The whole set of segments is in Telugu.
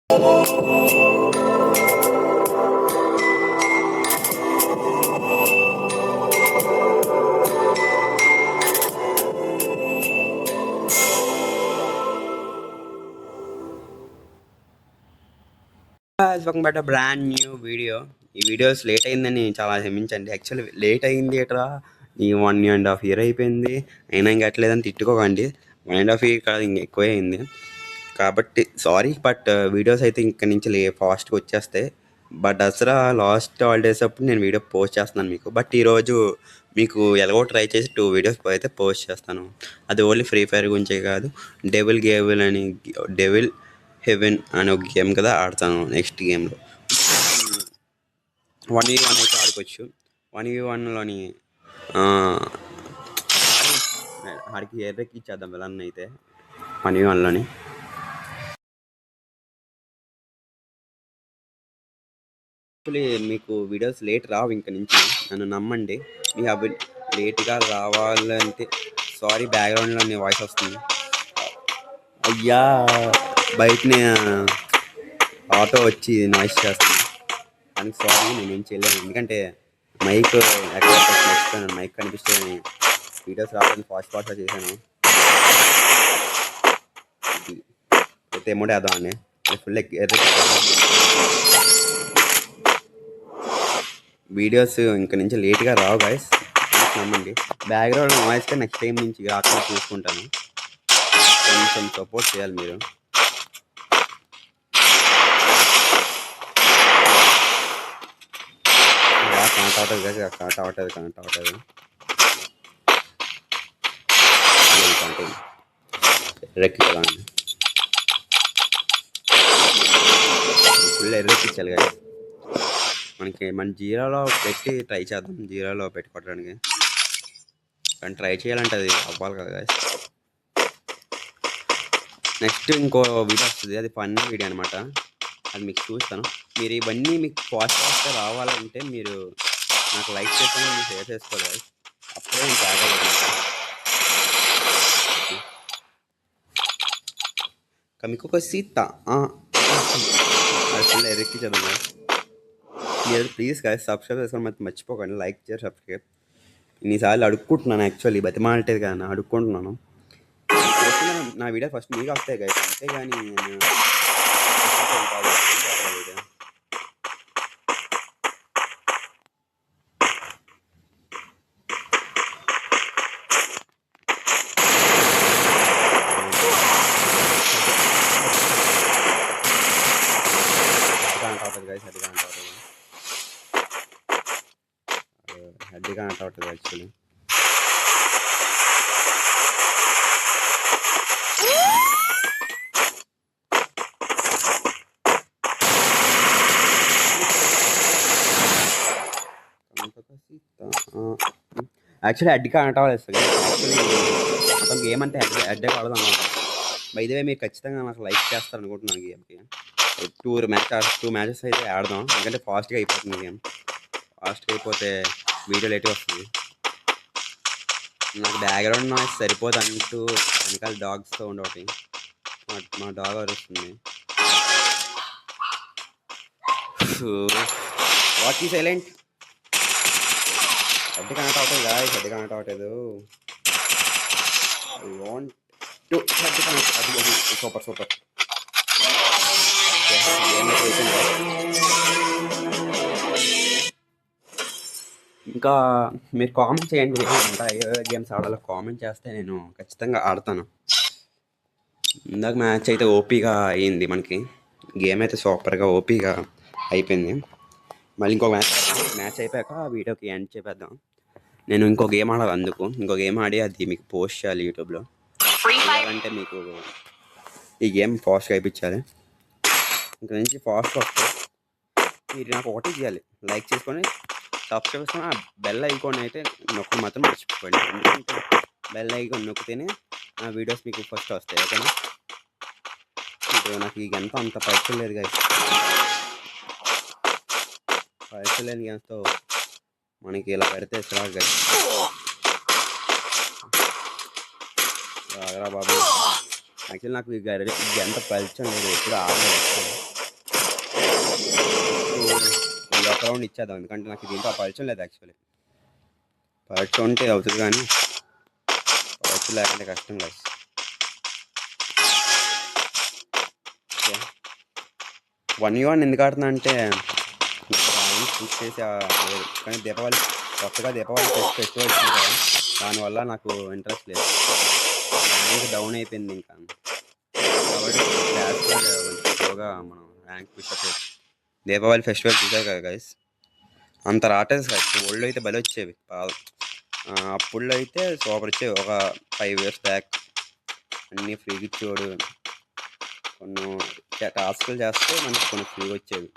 Welcome back to brand new video. ఈ వీడియోస్ లేట్ అయిందని చాలా క్షమించండి. యాక్చువల్లీ లేట్ అయింది ఎట్రా, ఈ 1.5 year అయిపోయింది అయినా ఇంకా అట్లేదని తిట్టుకోకండి. 1.5 year కాదు, ఇంక ఎక్కువే అయింది కాబట్టి సారీ. బట్ వీడియోస్ అయితే ఇక్కడ నుంచి ఫాస్ట్గా వచ్చేస్తాయి. బట్ దసరా లాస్ట్ హాలిడేస్ అప్పుడు నేను వీడియో పోస్ట్ చేస్తున్నాను మీకు. బట్ ఈరోజు మీకు ఎలాగో ట్రై చేసి 2 వీడియోస్ అయితే పోస్ట్ చేస్తాను. అది ఓన్లీ ఫ్రీ ఫైర్ గురించే కాదు, డెవిల్ హెవెన్ అనే ఒక గేమ్ కదా ఆడతాను. నెక్స్ట్ గేమ్లో 1v1 అయితే ఆడుకోవచ్చు. 1v1లోని ఆడికి ఎర్రెక్కి ఇచ్చేద్దాం విలన్ అయితే 1v1లోని. యాక్చువల్లీ మీకు వీడియోస్ లేట్ రావు ఇంక నుంచి, నన్ను నమ్మండి. మీ అవి లేట్గా రావాలంటే సారీ, బ్యాక్గ్రౌండ్లో వాయిస్ వస్తుంది. అయ్యా బయటనే ఆటో వచ్చి నాయిస్ చేస్తుంది, దానికి సారీ, నేనేం చేయలేను. ఎందుకంటే మైక్ ఎక్కడ మర్చిపోయాను, మైక్ కనిపిస్తే వీడియోస్ రావడానికి ఫాస్ట్గా చేశాను. అయితే అమౌంట్ వేద్దాం అని ఫుల్ వీడియోస్ ఇంక నుంచి లేట్గా రావు గాయస్, నమ్మండి. బ్యాక్గ్రౌండ్ నాయిస్గా నెక్స్ట్ టైం నుంచి రాకుండా చూసుకుంటాను. కొంచెం సపోర్ట్ చేయాలి మీరు. కనెక్ట్ అవ్వట్లేదు. ఎర్రెక్కించాలి, ఫుల్ ఎర్రెక్కించాలి కదా మనకి. మన జీరోలో పెట్టి ట్రై చేద్దాం, జీరోలో పెట్టుకోవడానికి. కానీ ట్రై చేయాలంటే అది అవ్వాలి కదా. నెక్స్ట్ ఇంకో వీడియో వస్తుంది, అది ఫన్ వీడియో అనమాట. అది మీకు చూస్తాను. మీరు ఇవన్నీ మీకు ఫాస్ట్గా రావాలంటే మీరు నాకు లైక్ చేసుకొని మీరు షేర్ చేసుకోవాలి. అప్పుడే నేను తాగలేదు. మీకు ఒక సీత అది ఎరెక్కి చదువు. మీరు ప్లీజ్ గాయస్ సబ్స్క్రైబ్ చేసుకొని మరి మర్చిపోకండి. లైక్ చేసి సబ్స్క్రైబ్. ఇన్నిసార్లు అడుక్కుంటున్నాను, యాక్చువల్లీ బతిమాలటేది కానీ అడుక్కుంటున్నాను. నా వీడియో ఫస్ట్ మీకు వస్తాయి గాయస్, అంతేగాని హెడ్ కనెక్ట్ అవుతుంది యాక్చువల్లీ. యాక్చువల్లీ హెడ్ కనెక్ట్ అవ్వాలి సార్. యాక్చువల్లీ మొత్తం గేమ్ అంటే హెడ్ ఆడదాం అనమాట. బైదే మీరు ఖచ్చితంగా నాకు లైక్ చేస్తారు అనుకుంటున్నాను. గేమ్కి 2 మ్యాచెస్ అయితే ఆడదాం, ఎందుకంటే ఫాస్ట్గా అయిపోతుంది గేమ్. ఫాస్ట్గా అయిపోతే వీడియో లేట్గా వస్తుంది. నాకు బ్యాక్గ్రౌండ్ నాయిస్ సరిపోదు అంటూ వెనకాల డాగ్స్తో ఉండొకటి, మా డాగ్ వస్తుంది. వాట్ ఈ సైలెంట్. హెడ్ కనెక్ట్ అవుతుంది గాయస్, హెడ్ కనెక్ట్ అవ్వట్లేదు. I want to head connect. అది సూపర్. ఇంకా మీరు కామెంట్ చేయండి, ఇంకా ఏ గేమ్స్ ఆడాలో కామెంట్ చేస్తే నేను ఖచ్చితంగా ఆడతాను. ఇందాక మ్యాచ్ అయితే ఓపీగా అయ్యింది మనకి. గేమ్ అయితే సూపర్గా ఓపీగా అయిపోయింది. మళ్ళీ ఇంకో మ్యాచ్ అయిపోయాక వీడియోకి ఎండ్ చేద్దాం. నేను ఇంకో గేమ్ ఆడాలి, అందుకు ఇంకో గేమ్ ఆడి అది మీకు పోస్ట్ చేయాలి యూట్యూబ్లో. అంటే మీకు ఈ గేమ్ ఫాస్ట్గా అయిపించాలి. ఇంకా నుంచి ఫాస్ట్గా వస్తే మీరు నాకు ఒకటి చేయాలి, లైక్ చేసుకొని సబ్స్క్రైబ్ చేసుకొని బెల్ ఐకాన్ అయితే నొక్కడం మాత్రం మర్చిపోండి. ఎందుకంటే బెల్ ఐకాన్ నొక్కితేనే నా వీడియోస్ మీకు ఫస్ట్ వస్తాయి, ఓకేనా. ఇప్పుడు నాకు ఈ గంట అంత పైసలు లేదు గాయస్. పైసలు లేని గంటతో మనకి ఇలా పెడితే సరా గాయస్. రాగరా బాబు. యాక్చువల్లీ నాకు ఈ గంట పరిచయం లేదు, ఎప్పుడు ఆడలేదు. రౌండ్ ఇచ్చేద్దాం, ఎందుకంటే నాకు దీంతో పరిచయం లేదు యాక్చువల్లీ. పరిచయం ఉంటే అవుతుంది కానీ పరిచయం లేకుంటే కష్టం గైస్. ఓకే, 1v1 ఎందుకు ఆడుతున్నా అంటే చూస్ చేసి లేదు, కానీ కొత్తగా దీపావళి ఫెస్టివల్ వచ్చింది కదా, దానివల్ల నాకు ఇంట్రెస్ట్ లేదు, ర్యాంక్ డౌన్ అయిపోయింది ఇంకా. కాబట్టి స్లోగా మనం ర్యాంక్ పుషప్ చేయొచ్చు. దీపావళి ఫెస్టివల్ చూసారు కదా గైస్, అంత రాటేసి గైస్. ఓల్డ్ అయితే బలి వచ్చేవి, అప్పుడులో అయితే సూపర్ వచ్చేవి. ఒక 5 years బ్యాక్ అన్నీ ఫ్రీగా ఇచ్చేవాడు. కొన్ని టాస్క్లు చేస్తే మనకి కొన్ని ఫ్రీగా వచ్చేవి.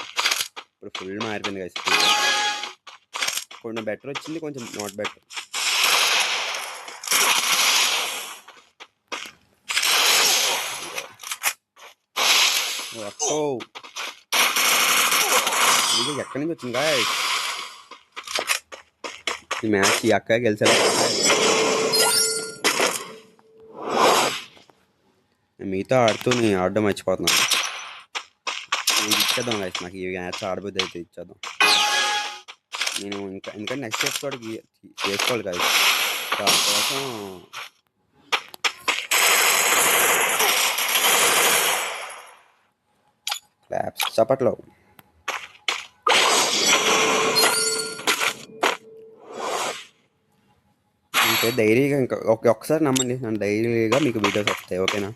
ఇప్పుడు ఫుల్ మారిపోయింది గైస్. కొన్ని బెటర్ వచ్చింది, కొంచెం నాట్ బెటర్. ఇది ఎక్కడి నుంచి వచ్చింది గాయస్? ఈ మ్యాచ్ ఈ అక్క గెలిచారు. మీతో ఆడుతూ నేను ఆడడం మర్చిపోతున్నాను. ఇచ్చేద్దాం గాయస్, నాకు ఈ మ్యాచ్ ఆడబోద్ది అయితే ఇచ్చేద్దాం. నేను ఇంకా ఎందుకంటే నెక్స్ట్ ఎపిసోడ్కి చేసుకోవాలి గాయస్, దానికోసం క్లాప్స్ చప్పట్లో. అంటే డైరీగా ఇంకా ఒక్కసారి నమ్మండి, నన్ను డైరీగా మీకు వీడియోస్ వస్తాయి, ఓకేనా?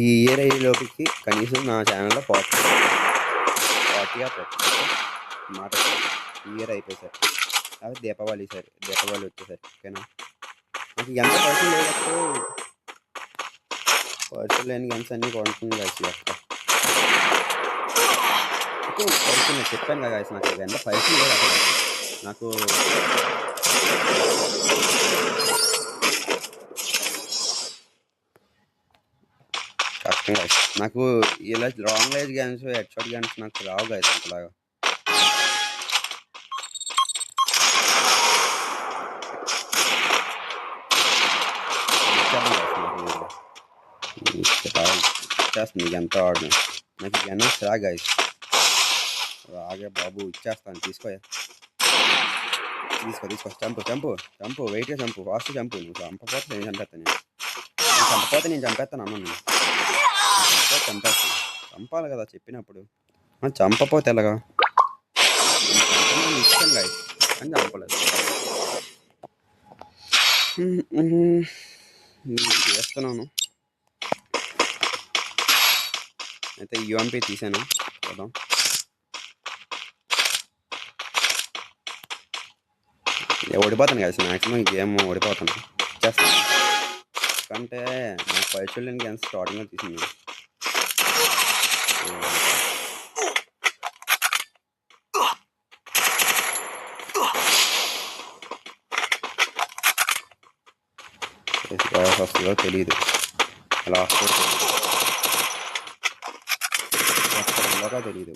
ఈ ఇయర్ అయ్యేలోకి కనీసం నా ఛానల్లో 40 మాట ఈ ఇయర్ అయిపోయి అది దీపావళి వచ్చేసరి, ఓకేనా? నాకు ఎంత పర్సన్ లేదప్పుడు పర్సన్ లేని గన్స్ అన్నీ కొంటుంది కాసి అక్క. పర్సన్ చెప్పాను కదా కాసి, నాకు ఎంత పర్సన్ లేదు అక్కడ. నాకు కష్టం కాదు, నాకు ఇలా long range guns, head shot guns నాకు రావు కాదు అంతలాగా. ఇచ్చేస్తుంది మీకు ఎంత ఆడను, నాకు గన్స్ రా గైస్, రాగే బాబు ఇచ్చేస్తాను. తీసుకో చంపు వెయిట్గా చంపు, ఫాస్ట్ చంపు. నువ్వు చంపపోతే నేను చంపేస్తాను అన్న. నేను చంపేస్తాను, చంపాలి కదా చెప్పినప్పుడు. చంపపోతే ఎలాగా? ఇచ్చాను గైస్ అని చంపలేదు. చేస్తున్నాను అయితే యూఎంపీ తీసాను కదా. ఓడిపోతాను కదా మ్యాక్సిమం గేమ్, ఓడిపోతాను చేస్తాను. ఎందుకంటే నాకు పరీక్షలు నేను గేమ్స్ స్టార్టింగ్లో తీసింది. వస్తుందో తెలీదు, లాస్ట్ తెలీదు.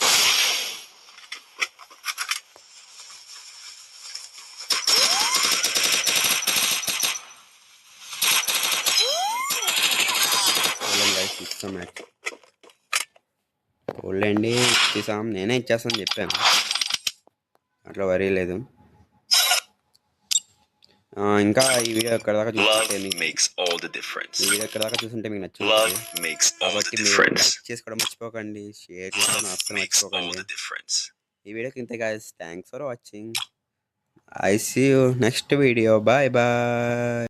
ఓన్లీ ఇచ్చేసాం, నేనే ఇచ్చేస్తాను చెప్పాను, అట్లా వరీ లేదు. ఇంకా ఈ వీడియో ఎక్కడ దాకా చూస్తుంటే మీకు నచ్చింది కాబట్టి మీరు లైక్ చేసుకోవడం మర్చిపోకండి, షేర్ చేసుకోవడం అస్సలు మర్చిపోకండి. ఈ వీడియోకి ఇంతే guys, thanks for watching. I see you next video, bye bye.